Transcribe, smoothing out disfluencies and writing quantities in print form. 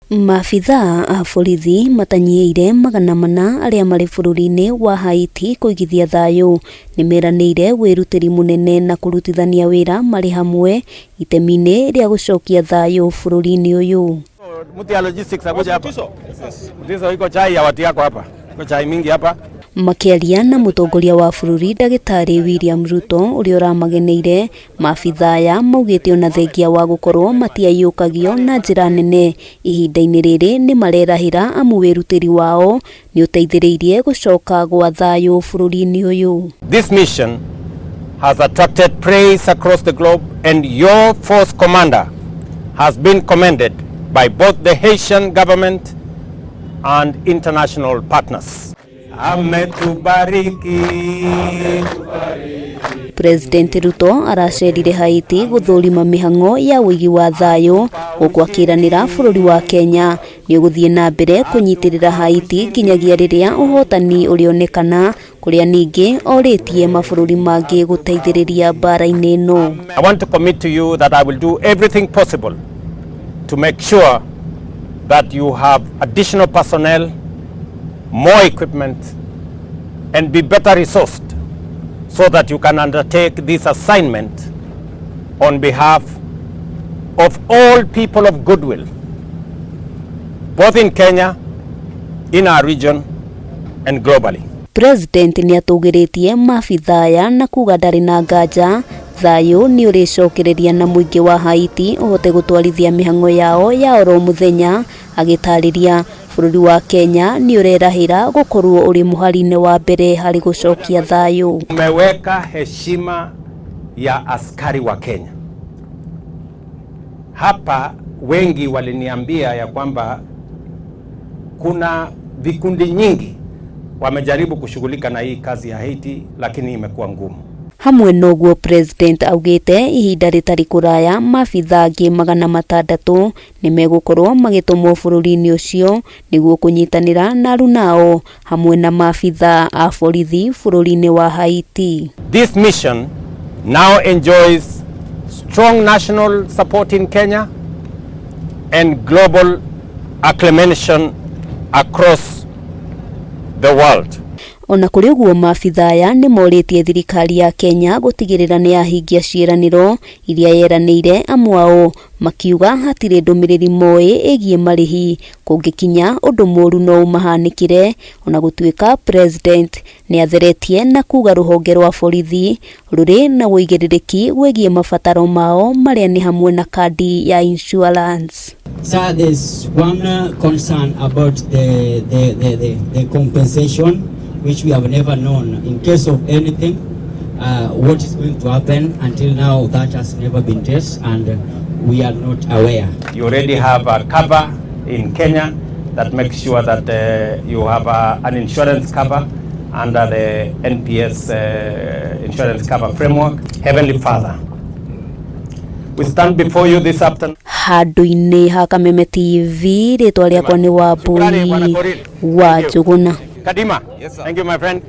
Maabithaa a borithi matanyiire magana mana aria mari bururi-ini wa Haiti kuigithia thayu nimeranire wirutiri munene na kurutithania wira mari hamwe itemi-ini ria gucokia thayu bururi-ini uyu. Mtu ya logistics akuja hapa. Ndizo iko chai ya watu yako hapa. Iko chai mingi hapa. Makiaria na mutongoria wa bururi Ndagitari William Ruto uria uramageneire maabithaa aya maugite ona thengia wa gukorwo matiayukagio na njira nene ihinda-ini riri ni marerahira amu wirutiri wao ni uteithiriirie gucoka gwa thayu bururi-ini uyu. This mission has attracted praise across the globe, and your force commander has been commended by both the Haitian government and international partners. Ametubariki. President Ruto aracerire Haiti guthurima mihango ya wigi wa thayu gukwakiranira bururi wa Kenya ni guthie na mbere kunyitirira Haiti nginyagia riria uhotani urionekana kuria ningi oritie mabururi mangi guteithiriria bara-ini ino. I want to commit to you that I will do everything possible to make sure that you have additional personnel, more equipment, and be better resourced so that you can undertake this assignment on behalf of all people of goodwill, both in Kenya, in our region, and globally. President ni atugiritie maabithaa aya na kuga ndari na nganja thayu ni uricokereria na muingi wa Haiti uhote gutwarithia mihango yao ya oro muthenya, agitariria bururi wa Kenya ni urerahira gukorwo uri muhari-ini wa mbere hari gucokia thayu. Umeweka heshima ya askari wa Kenya. Hapa wengi waliniambia ya kwamba kuna vikundi nyingi wamejaribu kushughulika na hii kazi ya Haiti, lakini imekuwa ngumu. Hamwe noguo President augite ihinda ritari kuraya maabithaa angi 600 ni megukorwo magitumwo bururi-ini ucio niguo kunyitanira na arunao hamwe na maabithaa a borithi bururi-ini wa Haiti. This mission now enjoys strong national support in Kenya and global acclamation across the world. Ona kuri uguo maabithaa aya ni moritie thirikari ya Kenya gutigirira ni yahingia ciiraniro iria yeranire amwao makiuga hatire ndumiriri moi igie marihi kungikinya undu moru no umahanikire. Ona gutuika President ni atheretie na kuga ruhonge rwa borithi ruri na uigiririki wegie mabataro mao maria ni hamwe na kadi ya insurance. So there's one concern about the compensation, which we have never known in case of anything, what is going to happen. Until now, that has never been tested, and we are not aware. You already have a cover in Kenya that makes sure that you have an insurance cover under the NPS insurance cover framework. Heavenly Father, we stand before you this afternoon. Handu-ini ha Kameme TV ritwa riakwa ni Wambui wa Njuguna. Kadima. Yes, sir. Thank you, my friend.